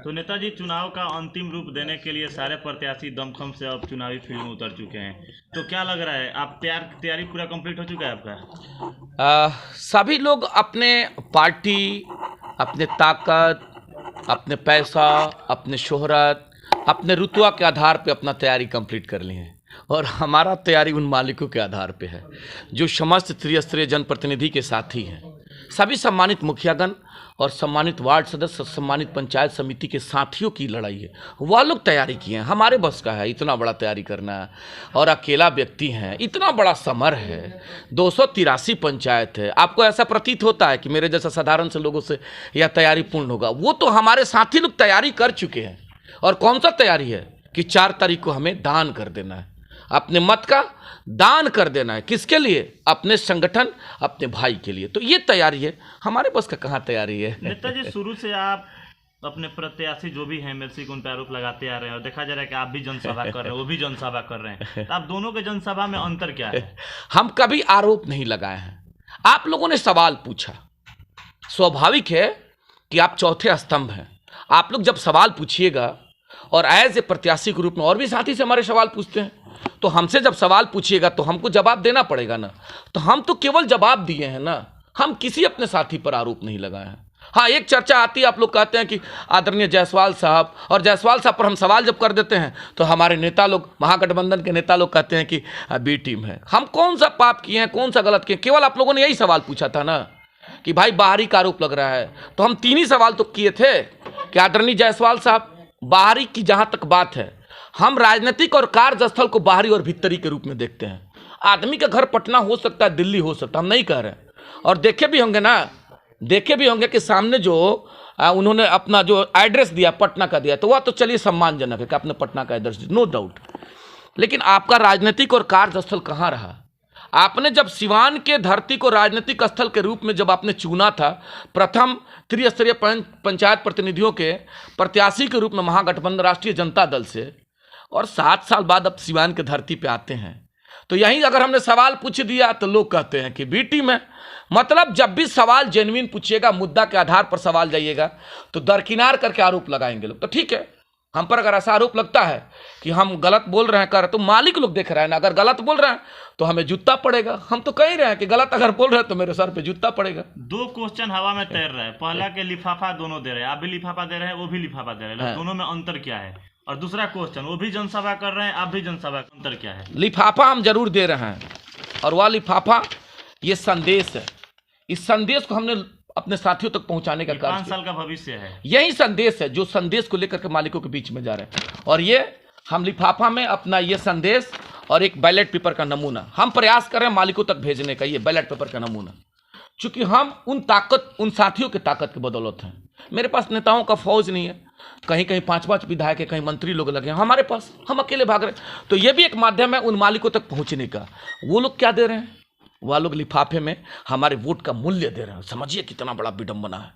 तो नेताजी, चुनाव का अंतिम रूप देने के लिए सारे प्रत्याशी दमखम से अब चुनावी फील्ड में उतर चुके हैं, तो क्या लग रहा है, आप तैयारी पूरा कंप्लीट हो चुका है आपका? सभी लोग अपने पार्टी, अपने ताकत, अपने पैसा, अपने शोहरत, अपने रुतबा के आधार पे अपना तैयारी कंप्लीट कर ली है। और हमारा तैयारी उन मालिकों के आधार पे है जो समस्त त्रिस्तरीय जनप्रतिनिधि के साथी हैं। सभी सम्मानित मुखियागण और सम्मानित वार्ड सदस्य, सम्मानित पंचायत समिति के साथियों की लड़ाई है, वह लोग तैयारी किए हैं। हमारे बस का है इतना बड़ा तैयारी करना, और अकेला व्यक्ति है, इतना बड़ा समर है, 283 पंचायत है। आपको ऐसा प्रतीत होता है कि मेरे जैसा साधारण से लोगों से यह तैयारी पूर्ण होगा? वो तो हमारे साथी लोग तैयारी कर चुके हैं। और कौन सा तैयारी है कि 4 तारीख को हमें दान कर देना है, अपने मत का दान कर देना है। किसके लिए? अपने संगठन, अपने भाई के लिए। तो ये तैयारी है, हमारे बस का कहाँ तैयारी है। नेताजी, शुरू से आप अपने प्रत्याशी जो भी हैं मेरे को उन पर आरोप लगाते आ रहे हैं, और देखा जा रहा है कि आप भी जनसभा कर रहे हैं, वो भी जनसभा कर रहे हैं, तो आप दोनों के जनसभा में अंतर क्या है? हम कभी आरोप नहीं लगाए हैं। आप लोगों ने सवाल पूछा, स्वाभाविक है कि आप चौथे स्तंभ हैं। आप लोग जब सवाल पूछिएगा, और एज ए प्रत्याशी के रूप में और भी साथी से हमारे सवाल पूछते हैं, तो हमसे जब सवाल पूछिएगा तो हमको जवाब देना पड़ेगा ना। तो हम तो केवल जवाब दिए हैं ना, हम किसी अपने साथी पर आरोप नहीं लगाए हैं। हाँ, एक चर्चा आती है, आप लोग कहते हैं कि आदरणीय जायसवाल साहब, और जायसवाल साहब पर हम सवाल जब कर देते हैं तो हमारे नेता लोग, महागठबंधन के नेता लोग कहते हैं कि बी टीम है। हम कौन सा पाप किए हैं, कौन सा गलत किए? केवल आप लोगों ने यही सवाल पूछा था ना कि भाई बाहरी का आरोप लग रहा है, तो हम 3 ही सवाल तो किए थे कि आदरणीय जायसवाल साहब, बाहरी की जहाँ तक बात है, हम राजनीतिक और कार्यस्थल को बाहरी और भीतरी के रूप में देखते हैं। आदमी का घर पटना हो सकता है, दिल्ली हो सकता है, हम नहीं कह रहे हैं। और देखे भी होंगे ना, देखे भी होंगे कि सामने जो उन्होंने अपना जो एड्रेस दिया पटना का दिया, तो वह तो चलिए सम्मानजनक है कि आपने पटना का एड्रेस दिया, नो डाउट। लेकिन आपका राजनीतिक और कार्यस्थल कहाँ रहा? आपने जब सिवान के धरती को राजनीतिक स्थल के रूप में जब आपने चुना था, प्रथम त्रिस्तरीय पंचायत प्रतिनिधियों के प्रत्याशी के रूप में महागठबंधन राष्ट्रीय जनता दल से, और 7 साल बाद अब सिवान के धरती पे आते हैं, तो यहीं अगर हमने सवाल पूछ दिया तो लोग कहते हैं कि बी टीम है। मतलब जब भी सवाल जेन्युइन पूछिएगा, मुद्दा के आधार पर सवाल जाइएगा, तो दरकिनार करके आरोप लगाएंगे लोग। तो ठीक है, हम पर अगर ऐसा आरोप लगता है कि हम गलत बोल रहे हैं कर, तो मालिक लोग देख रहे हैं ना, अगर गलत बोल रहे हैं तो हमें जूता पड़ेगा। हम तो कह ही रहे हैं कि गलत अगर बोल रहे हैं तो मेरे सर पे जूता पड़ेगा। 2 क्वेश्चन हवा में तैर रहा है। पहला के लिफाफा दोनों दे रहे हैं, आप भी लिफाफा दे रहे हैं, वो भी लिफाफा दे रहे हैं, दोनों में अंतर क्या है? और दूसरा क्वेश्चन, वो भी जनसभा कर रहे हैं, आप भी जनसभा, अंतर क्या है? लिफाफा हम जरूर दे रहे हैं, और वह लिफाफा ये संदेश है। इस संदेश को हमने अपने साथियों तक पहुंचाने का कार्य 5 साल का भविष्य है, यही संदेश है जो संदेश को लेकर के मालिकों के बीच में जा रहे हैं। और ये हम लिफाफा में अपना ये संदेश और एक बैलेट पेपर का नमूना हम प्रयास कर रहे हैं मालिकों तक भेजने का, ये बैलेट पेपर का नमूना। चूंकि हम उन साथियों की ताकत की बदौलत हैं। मेरे पास नेताओं का फौज नहीं है, कहीं कहीं 5-5 विधायक है, कहीं मंत्री लोग लगे हैं, हमारे पास हम अकेले भाग रहे हैं। तो ये भी एक माध्यम है उन मालिकों तक पहुंचने का। वो लोग क्या दे रहे हैं? वह लोग लिफाफे में हमारे वोट का मूल्य दे रहे हैं। समझिए कितना बड़ा विडंबना है,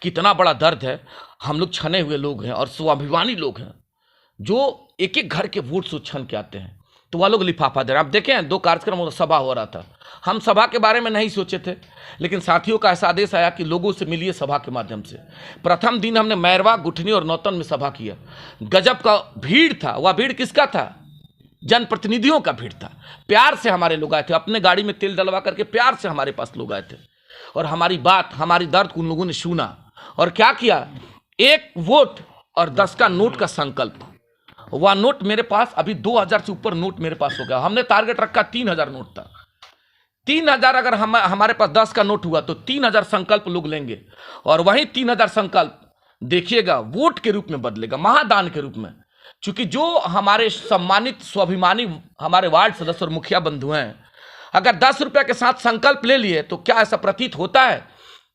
कितना बड़ा दर्द है। हम लोग छने हुए लोग हैं और स्वाभिमानी लोग हैं जो एक एक घर के वोट से छन के आते हैं, तो वह लोग लिफाफा दे रहे हैं। आप देखें 2 कार्यक्रम सभा हो रहा था, हम सभा के बारे में नहीं सोचे थे, लेकिन साथियों का ऐसा आदेश आया कि लोगों से मिलिए सभा के माध्यम से। प्रथम दिन हमने मैरवा, गुठनी और नौतन में सभा किया। गजब का भीड़ था। वह भीड़ किसका था? जनप्रतिनिधियों का भीड़ था। प्यार से हमारे लोग आए थे, अपने गाड़ी में तेल डलवा करके प्यार से हमारे पास लोग आए थे, और हमारी बात, हमारी दर्द उन लोगों ने सुना। और क्या किया? 1 वोट और 10 का नोट का संकल्प। वह नोट मेरे पास अभी 2000 से ऊपर नोट मेरे पास हो गया। हमने टारगेट रखा 3000 नोट था। 3000 अगर हमारे पास 10 का नोट हुआ तो 3000 संकल्प लोग लेंगे, और वही 3000 संकल्प देखिएगा वोट के रूप में बदलेगा, महादान के रूप में। चूंकि जो हमारे सम्मानित स्वाभिमानी हमारे वार्ड सदस्य और मुखिया बंधु हैं, अगर 10 रुपये के साथ संकल्प ले लिए, तो क्या ऐसा प्रतीत होता है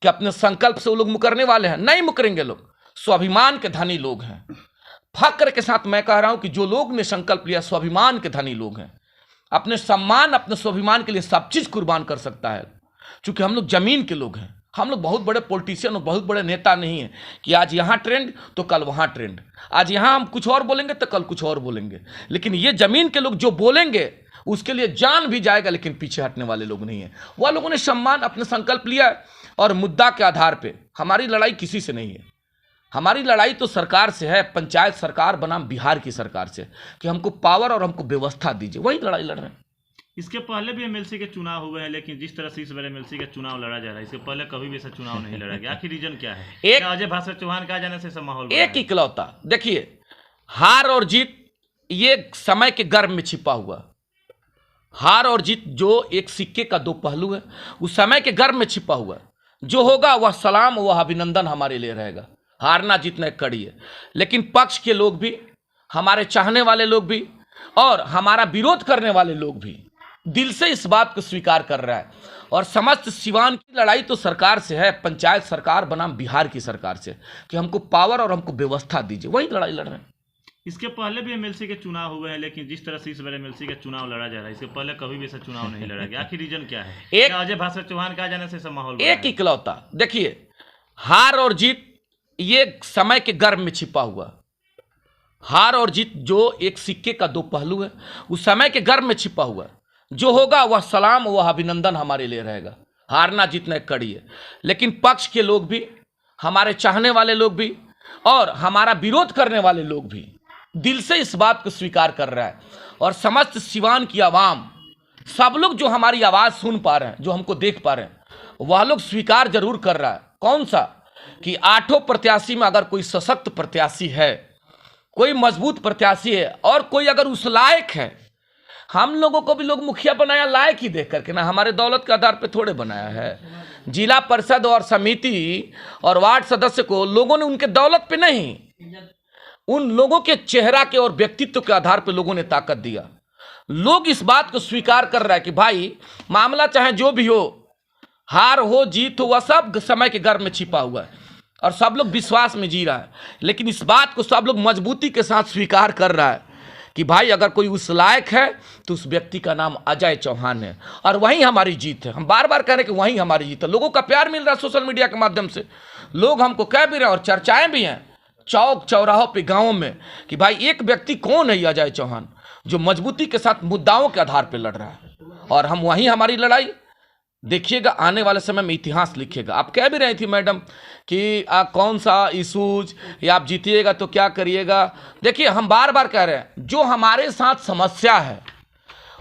कि अपने संकल्प से वो लोग मुकरने वाले हैं? नहीं मुकरेंगे। लोग स्वाभिमान के धनी लोग हैं। फक्र के साथ मैं कह रहा हूं कि जो लोग ने संकल्प लिया स्वाभिमान के धनी लोग हैं। अपने सम्मान, अपने स्वाभिमान के लिए सब चीज कुर्बान कर सकता है। चूंकि हम लोग जमीन के लोग हैं, हम लोग बहुत बड़े पॉलिटिशियन और बहुत बड़े नेता नहीं हैं कि आज यहाँ ट्रेंड तो कल वहाँ ट्रेंड, आज यहाँ हम कुछ और बोलेंगे तो कल कुछ और बोलेंगे। लेकिन ये जमीन के लोग जो बोलेंगे उसके लिए जान भी जाएगा, लेकिन पीछे हटने वाले लोग नहीं हैं। वह लोगों ने सम्मान अपने संकल्प लिया है, और मुद्दा के आधार पे हमारी लड़ाई किसी से नहीं है। हमारी लड़ाई तो सरकार से है, पंचायत सरकार बनाम बिहार की सरकार से, कि हमको पावर और हमको व्यवस्था दीजिए, वही लड़ाई लड़ रहे हैं। इसके पहले भी एमएलसी के चुनाव हुए हैं, लेकिन जिस तरह से इस बार एमएलसी का चुनाव लड़ा जा रहा है, इसके पहले कभी भी ऐसा चुनाव नहीं लड़ा गया। आखिर रीजन क्या है? क्या अजय भास्कर चौहान का जाने से ऐसा माहौल बना एक इकलौता, देखिए हार और जीत ये समय के गर्भ में छिपा हुआ, हार और जीत जो एक सिक्के का दो पहलू है, उस समय के गर्भ में छिपा हुआ है। जो होगा वह सलाम, वह अभिनंदन हमारे लिए रहेगा। हारना जीतना एक कड़ी है, लेकिन पक्ष के लोग भी, हमारे चाहने वाले लोग भी और हमारा विरोध करने वाले लोग भी दिल से इस बात को स्वीकार कर रहा है। और समस्त सिवान की लड़ाई तो सरकार से है, पंचायत सरकार बनाम बिहार की सरकार से, कि हमको पावर और हमको व्यवस्था दीजिए, वही लड़ाई लड़ रहे हैं। इसके पहले भी एमएलसी के चुनाव हुए हैं, लेकिन जिस तरह से इस बार एमएलसी का चुनाव लड़ा जा रहा है, इसके पहले कभी भी ऐसा चुनाव नहीं लड़ा गया। आखिर रीजन क्या है? क्या अजय भास्कर चौहान का जाने से ऐसा माहौल बना एक इकलौता, देखिए हार और जीत ये समय के गर्भ में छिपा हुआ, हार और जीत जो एक सिक्के का दो पहलू है, उस समय के गर्भ में छिपा हुआ। जो होगा वह सलाम, वह अभिनंदन हमारे लिए रहेगा। हारना जीतना एक कड़ी है, लेकिन पक्ष के लोग भी, हमारे चाहने वाले लोग भी और हमारा विरोध करने वाले लोग भी दिल से इस बात को स्वीकार कर रहा है। और समस्त सिवान की आवाम, सब लोग जो हमारी आवाज़ सुन पा रहे हैं, जो हमको देख पा रहे हैं, वह लोग स्वीकार जरूर कर रहा है। कौन सा? कि 8 प्रत्याशी में अगर कोई सशक्त प्रत्याशी है, कोई मजबूत प्रत्याशी है और कोई अगर उस लायक है, हम लोगों को भी लोग मुखिया बनाया लायक ही देख करके ना, हमारे दौलत के आधार पे थोड़े बनाया है। जिला परिषद और समिति और वार्ड सदस्य को लोगों ने उनके दौलत पे नहीं, उन लोगों के चेहरा के और व्यक्तित्व के आधार पे लोगों ने ताकत दिया। लोग इस बात को स्वीकार कर रहा है कि भाई मामला चाहे जो भी हो, हार हो जीत हो, वह सब समय के गर्भ में छिपा हुआ है और सब लोग विश्वास में जी रहा है। लेकिन इस बात को सब लोग मजबूती के साथ स्वीकार कर रहा है कि भाई अगर कोई उस लायक है तो उस व्यक्ति का नाम अजय चौहान है, और वहीं हमारी जीत है। हम बार बार कह रहे हैं कि वहीं हमारी जीत है। लोगों का प्यार मिल रहा है सोशल मीडिया के माध्यम से, लोग हमको कह भी रहे हैं और चर्चाएं भी हैं चौक चौराहों पे, गाँव में, कि भाई एक व्यक्ति कौन है अजय चौहान जो मजबूती के साथ मुद्दाओं के आधार पर लड़ रहा है। और हम वहीं हमारी लड़ाई देखिएगा, आने वाले समय में इतिहास लिखेगा। आप कह भी रही थी मैडम कि कौन सा इशूज या आप जीतिएगा तो क्या करिएगा। देखिए हम बार बार कह रहे हैं, जो हमारे साथ समस्या है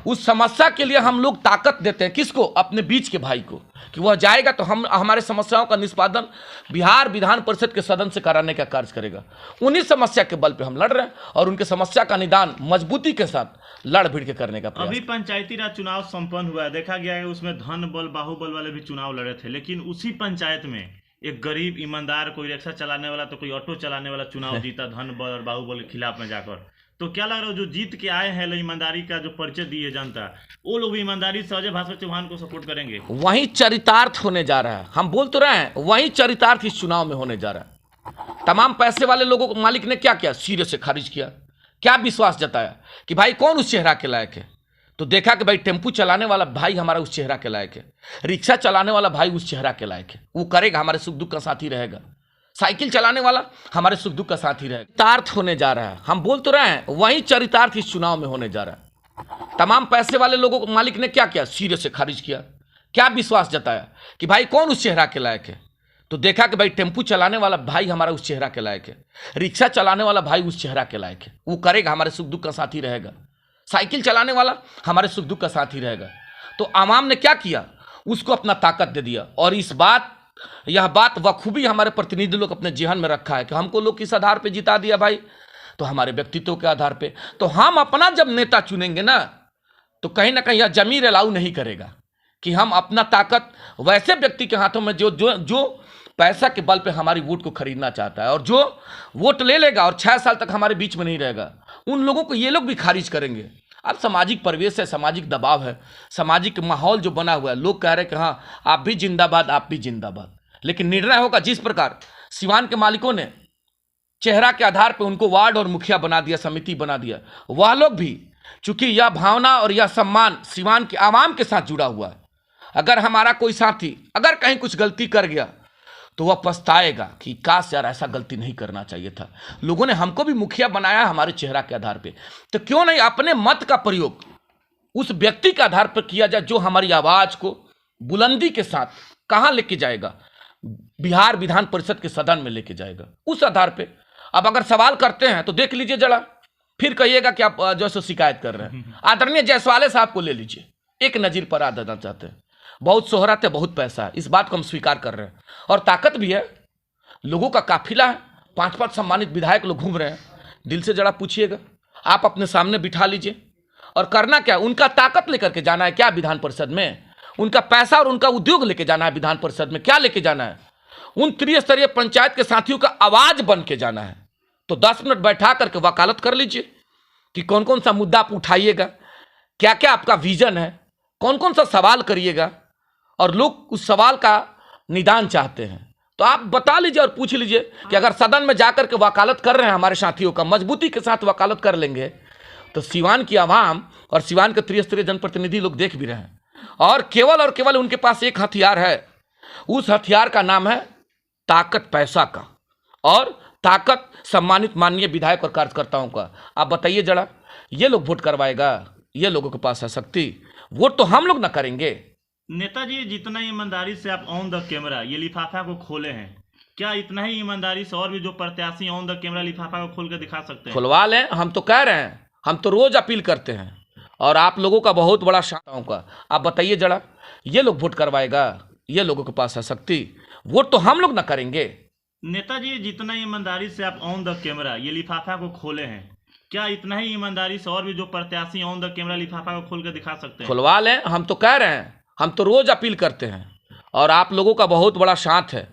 उस समस्या के लिए हम लोग ताकत देते हैं। किसको? अपने बीच के भाई को, कि वह जाएगा तो हम हमारे समस्याओं का निष्पादन बिहार विधान परिषद के सदन से कराने का कार्य करेगा। उन्हीं समस्या के बल पे हम लड़ रहे हैं और उनके समस्या का निदान मजबूती के साथ लड़ भिड़ के करने का प्रयास। अभी पंचायती राज चुनाव संपन्न हुआ है, देखा गया है उसमें धन बल बाहुबल वाले भी चुनाव लड़े थे, लेकिन उसी पंचायत में एक गरीब ईमानदार, कोई रिक्शा चलाने वाला तो कोई ऑटो चलाने वाला चुनाव जीता धन बल और बाहुबल के खिलाफ में जाकर। तो क्या लग रहा है जो जीत के आए हैं, ईमानदारी का जो परिचय दिए जनता, वो लोग भी ईमानदारी से अजय भास्कर चौहान को सपोर्ट करेंगे? वहीं चरितार्थ होने जा रहा है। हम बोल तो रहे हैं, वहीं चरितार्थ इस चुनाव में होने जा रहा है। तमाम पैसे वाले लोगों को मालिक ने क्या किया? सिरे से खारिज किया। क्या विश्वास जताया कि भाई कौन उस चेहरा के लायक है? तो देखा कि भाई टेम्पू चलाने वाला भाई हमारा उस चेहरा के लायक है, रिक्शा चलाने वाला भाई उस चेहरा के लायक है, वो करेगा, हमारे सुख दुख का साथी रहेगा। साइकिल चलाने वाला हमारे सुख दुख का साथी रहेगा। चरितार्थ होने जा रहा है। हम बोल तो रहे हैं, वहीं चरितार्थ इस चुनाव में होने जा रहा है। तमाम पैसे वाले लोगों को मालिक ने क्या किया? सिरे से खारिज किया। क्या विश्वास जताया कि भाई कौन उस चेहरा के लायक है? तो देखा कि भाई टेम्पू चलाने वाला भाई हमारा उस चेहरा के लायक है, रिक्शा चलाने वाला भाई उस चेहरा के लायक है, वो करेगा, हमारे सुख दुख का साथी रहेगा। साइकिल चलाने वाला हमारे सुख दुख का साथी रहेगा। तो आवाम ने क्या किया? उसको अपना ताकत दे दिया। और यह बात बखूबी हमारे प्रतिनिधि लोग अपने जेहन में रखा है कि हमको लोग किस आधार पे जिता दिया भाई? तो हमारे व्यक्तित्व के आधार पे। तो हम अपना जब नेता चुनेंगे ना, तो कहीं ना कहीं यह जमीर अलाउ नहीं करेगा कि हम अपना ताकत वैसे व्यक्ति के हाथों में जो पैसा के बल पे हमारी वोट को खरीदना चाहता है और जो वोट ले लेगा और 6 साल तक हमारे बीच में नहीं रहेगा, उन लोगों को ये लोग भी खारिज करेंगे। अब सामाजिक परिवेश है, सामाजिक दबाव है, सामाजिक माहौल जो बना हुआ है, लोग कह रहे हैं कि हाँ आप भी जिंदाबाद, आप भी जिंदाबाद। लेकिन निर्णय होगा जिस प्रकार सिवान के मालिकों ने चेहरा के आधार पर उनको वार्ड और मुखिया बना दिया, समिति बना दिया, वह लोग भी, चूंकि यह भावना और यह सम्मान सिवान के आवाम के साथ जुड़ा हुआ है। अगर हमारा कोई साथी अगर कहीं कुछ गलती कर गया तो वह पछताएगा कि काश यार ऐसा गलती नहीं करना चाहिए था। लोगों ने हमको भी मुखिया बनाया हमारे चेहरा के आधार पे, तो क्यों नहीं अपने मत का प्रयोग उस व्यक्ति के आधार पर किया जाए जो हमारी आवाज को बुलंदी के साथ कहां लेके जाएगा? बिहार विधान परिषद के सदन में लेके जाएगा। उस आधार पे अब अगर सवाल करते हैं तो देख लीजिए जरा, फिर कहिएगा कि आप जो है शिकायत कर रहे हैं। आदरणीय जायसवाल साहब को ले लीजिए, एक नज़ीर पर आ देना चाहते हैं, बहुत शोहरत है, बहुत पैसा है, इस बात को हम स्वीकार कर रहे हैं, और ताकत भी है, लोगों का काफिला है, 5-5 सम्मानित विधायक लोग घूम रहे हैं। दिल से जरा पूछिएगा, आप अपने सामने बिठा लीजिए, और करना क्या, उनका ताकत लेकर के जाना है क्या विधान परिषद में, उनका पैसा और उनका उद्योग लेके जाना है विधान परिषद में, क्या लेके जाना है, उन त्रिस्तरीय पंचायत के साथियों का आवाज बन के जाना है। तो 10 मिनट बैठा करके वकालत कर लीजिए कि कौन कौन सा मुद्दा आप उठाइएगा, क्या क्या आपका विजन है, कौन कौन सा सवाल करिएगा, और लोग उस सवाल का निदान चाहते हैं। तो आप बता लीजिए और पूछ लीजिए कि अगर सदन में जाकर के वकालत कर रहे हैं हमारे साथियों का, मजबूती के साथ वकालत कर लेंगे, तो सिवान की आवाम और सिवान के त्रिस्तरीय जनप्रतिनिधि लोग देख भी रहे हैं, और केवल उनके पास एक हथियार है, उस हथियार का नाम है ताकत पैसा का, और ताकत सम्मानित माननीय विधायक और कार्यकर्ताओं का। आप बताइए जरा, ये लोग वोट करवाएगा, ये लोगों के पास है शक्ति, वोट तो हम लोग ना करेंगे। नेताजी, जितना ईमानदारी से आप ऑन द कैमरा ये लिफाफा को खोले हैं, क्या इतना ही ईमानदारी से और भी जो प्रत्याशी ऑन द कैमरा लिफाफा को खोल कर दिखा सकते हैं? खुलवा लें, हम तो कह रहे हैं, हम तो रोज अपील करते हैं, और आप लोगों का बहुत बड़ा शाताओं का। आप बताइए जरा, ये लोग वोट करवाएगा, ये लोगों के पास है शक्ति, वोट तो हम लोग ना करेंगे। नेताजी, जितना ईमानदारी से आप ऑन द कैमरा ये लिफाफा को खोले हैं, क्या इतना ही ईमानदारी से और भी जो प्रत्याशी ऑन द कैमरा लिफाफा को खोल कर दिखा सकते हैं? खुलवा लें, हम तो कह रहे हैं, हम तो रोज अपील करते हैं, और आप लोगों का बहुत बड़ा साथ है।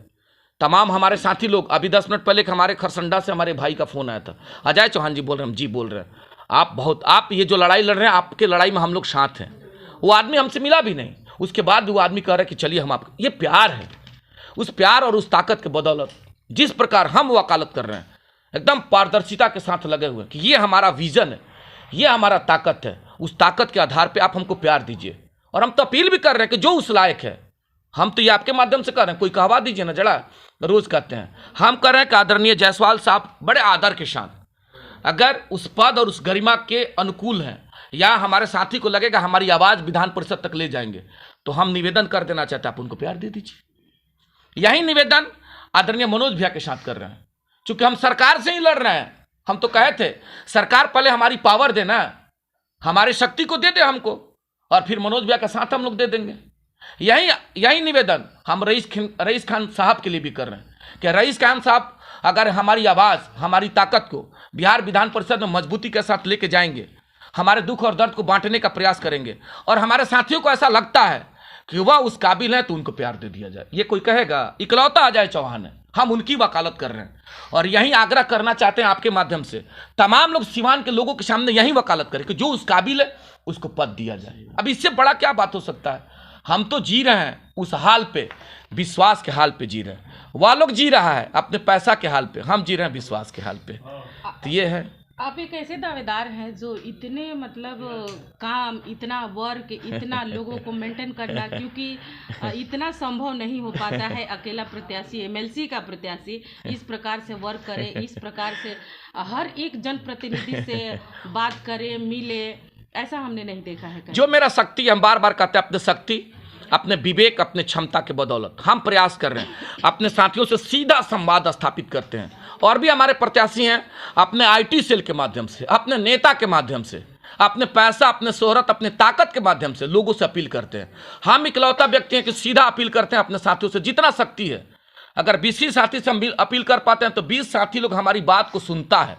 तमाम हमारे साथी लोग, अभी 10 मिनट पहले हमारे खरसंडा से हमारे भाई का फोन आया था, अजय चौहान जी बोल रहे हैं, हम जी बोल रहे हैं, आप ये जो लड़ाई लड़ रहे हैं, आपके लड़ाई में हम लोग साथ हैं। वो आदमी हमसे मिला भी नहीं, उसके बाद वो आदमी कह रहा है कि चलिए हम आपको, ये प्यार है, उस प्यार और उस ताकत के बदौलत जिस प्रकार हम वकालत कर रहे हैं, एकदम पारदर्शिता के साथ लगे हुए कि ये हमारा विजन है, ये हमारा ताकत है, उस ताकत के आधार पे आप हमको प्यार दीजिए। और हम तो अपील भी कर रहे हैं कि जो उस लायक है, हम तो ये आपके माध्यम से कर रहे हैं, कोई कहवा दीजिए ना जरा, रोज कहते हैं, हम कर रहे हैं कि आदरणीय जायसवाल साहब बड़े आदर के साथ अगर उस पद और उस गरिमा के अनुकूल हैं, या हमारे साथी को लगेगा हमारी आवाज़ विधान परिषद तक ले जाएंगे, तो हम निवेदन कर देना चाहते हैं, आप उनको प्यार दे दीजिए। यही निवेदन आदरणीय मनोज भैया के साथ कर रहे हैं, क्योंकि हम सरकार से ही लड़ रहे हैं। हम तो कहे थे सरकार पहले हमारी पावर देना, हमारी शक्ति को दे दे हमको, और फिर मनोज भैया का साथ हम लोग दे देंगे। यही निवेदन हम रईस खान साहब के लिए भी कर रहे हैं कि रईस खान साहब अगर हमारी आवाज़, हमारी ताकत को बिहार विधान परिषद में मजबूती के साथ लेके जाएंगे, हमारे दुख और दर्द को बांटने का प्रयास करेंगे, और हमारे साथियों को ऐसा लगता है कि वह उस काबिल है, तो उनको प्यार दे दिया जाए। ये कोई कहेगा इकलौता अजय चौहान है, हम उनकी वकालत कर रहे हैं, और यही आग्रह करना चाहते हैं आपके माध्यम से, तमाम लोग सिवान के लोगों के सामने यही वकालत करें कि जो उस काबिल है उसको पद दिया जाए। अब इससे बड़ा क्या बात हो सकता है? हम तो जी रहे हैं उस हाल पे, विश्वास के हाल पे जी रहे हैं, वह लोग जी रहा है अपने पैसा के हाल पे, हम जी रहे हैं विश्वास के हाल पे। तो ये है। आप एक ऐसे दावेदार हैं जो इतने मतलब काम, इतना वर्क, इतना लोगों को मेंटेन करना, क्योंकि इतना संभव नहीं हो पाता है अकेला प्रत्याशी, एमएलसी का प्रत्याशी इस प्रकार से वर्क करे, इस प्रकार से हर एक जनप्रतिनिधि से बात करे, मिले, ऐसा हमने नहीं देखा है कहीं। जो मेरा शक्ति, हम बार बार कहते हैं, अपने शक्ति, अपने विवेक, अपने क्षमता के बदौलत हम प्रयास कर रहे हैं, अपने साथियों से सीधा संवाद स्थापित करते हैं। और भी हमारे प्रत्याशी हैं, अपने आईटी सेल के माध्यम से, अपने नेता के माध्यम से, अपने पैसा, अपने शोहरत, अपने ताकत के माध्यम से लोगों से अपील करते हैं। हम इकलौता व्यक्ति हैं कि सीधा अपील करते हैं अपने साथियों से, जितना शक्ति है। अगर 20 साथी से हम अपील कर पाते हैं तो 20 साथी लोग हमारी बात को सुनता है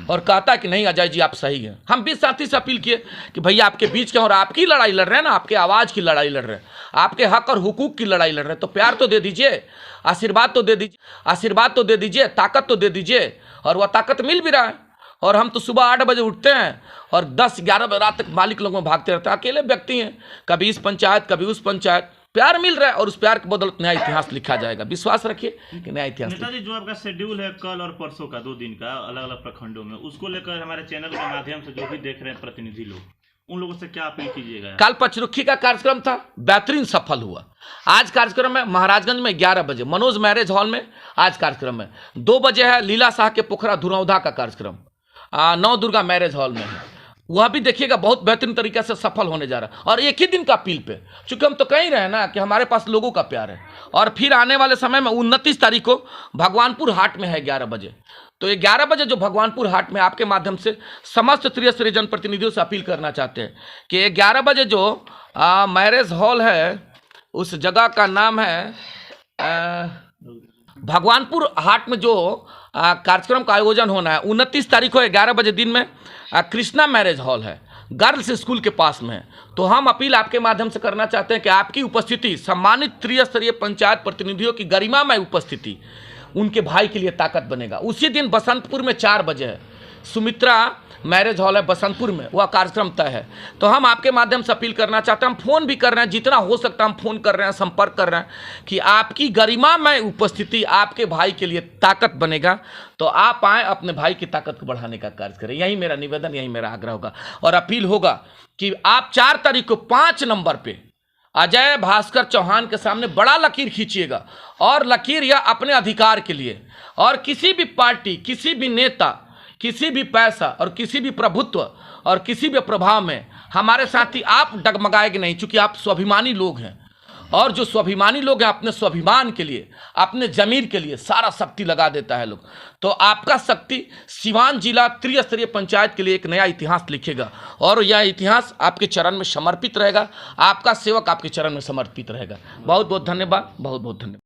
और कहता है कि नहीं अजय जी आप सही हैं। हम 20 साथी से अपील किए कि भैया आपके बीच के और आपकी लड़ाई लड़ रहे हैं ना, आपके आवाज़ की लड़ाई लड़ रहे हैं, आपके हक और हुकूक की लड़ाई लड़ रहे हैं, तो प्यार तो दे दीजिए, आशीर्वाद तो दे दीजिए, आशीर्वाद तो दे दीजिए, ताकत तो दे दीजिए। और वह ताकत मिल भी रहा है। और हम तो सुबह 8 बजे उठते हैं और 10-11 बजे रात तक मालिक लोगों में भागते रहते हैं, अकेले व्यक्ति हैं, कभी इस पंचायत कभी उस पंचायत। प्यार मिल रहा है और उस प्यार के बदौलत नया इतिहास लिखा जाएगा, विश्वास रखिए कि नया इतिहास। नेताजी, जो आपका शेड्यूल है कल और परसों का 2 दिन का अलग अलग प्रखंडों में, उसको लेकर हमारे चैनल के माध्यम से जो भी देख रहे हैं प्रतिनिधि लोग, उन लोगों से क्या अपील कीजिएगा? कल पचरुखी का कार्यक्रम था, बेहतरीन सफल हुआ। आज कार्यक्रम में महाराजगंज में 11 बजे मनोज मैरिज हॉल में आज कार्यक्रम है। 2 बजे है लीला शाह के पोखरा धुरौधा का कार्यक्रम, नव दुर्गा मैरिज हॉल में है। वह भी देखिएगा बहुत बेहतरीन तरीके से सफल होने जा रहा है। और एक ही दिन का अपील पे, चूंकि हम तो कह ही रहे हैं ना कि हमारे पास लोगों का प्यार है। और फिर आने वाले समय में 29 तारीख को भगवानपुर हाट में है 11 बजे। तो ये 11 बजे जो भगवानपुर हाट में आपके माध्यम से समस्त त्रिस्तरीय जनप्रतिनिधियों से अपील करना चाहते हैं कि 11 बजे जो मैरिज हॉल है, उस जगह का नाम है भगवानपुर हाट में जो कार्यक्रम का आयोजन होना है 29 तारीख को 11 बजे दिन में कृष्णा मैरिज हॉल है, गर्ल्स स्कूल के पास में है। तो हम अपील आपके माध्यम से करना चाहते हैं कि आपकी उपस्थिति, सम्मानित त्रिस्तरीय पंचायत प्रतिनिधियों की गरिमामय उपस्थिति उनके भाई के लिए ताकत बनेगा। उसी दिन बसंतपुर में 4 बजे है, सुमित्रा मैरिज हॉल है बसंतपुर में, वह कार्यक्रम तय है। तो हम आपके माध्यम से अपील करना चाहते हैं, हम फ़ोन भी कर रहे हैं, जितना हो सकता है हम फ़ोन कर रहे हैं, संपर्क कर रहे हैं कि आपकी गरिमामय उपस्थिति आपके भाई के लिए ताकत बनेगा। तो आप आएँ, अपने भाई की ताकत को बढ़ाने का कार्य करें। यही मेरा निवेदन, यही मेरा आग्रह होगा। और अपील होगा कि आप 4 तारीख को 5 नंबर पर अजय भास्कर चौहान के सामने बड़ा लकीर खींचिएगा। और लकीर यह अपने अधिकार के लिए, और किसी भी पार्टी, किसी भी नेता, किसी भी पैसा और किसी भी प्रभुत्व और किसी भी प्रभाव में हमारे साथी आप डगमगाएंगे नहीं, क्योंकि आप स्वाभिमानी लोग हैं। और जो स्वाभिमानी लोग हैं अपने स्वाभिमान के लिए, अपने जमीर के लिए सारा शक्ति लगा देता है लोग। तो आपका शक्ति सिवान जिला त्रिस्तरीय पंचायत के लिए एक नया इतिहास लिखेगा, और यह इतिहास आपके चरण में समर्पित रहेगा। आपका सेवक आपके चरण में समर्पित रहेगा। बहुत बहुत धन्यवाद, बहुत बहुत धन्यवाद।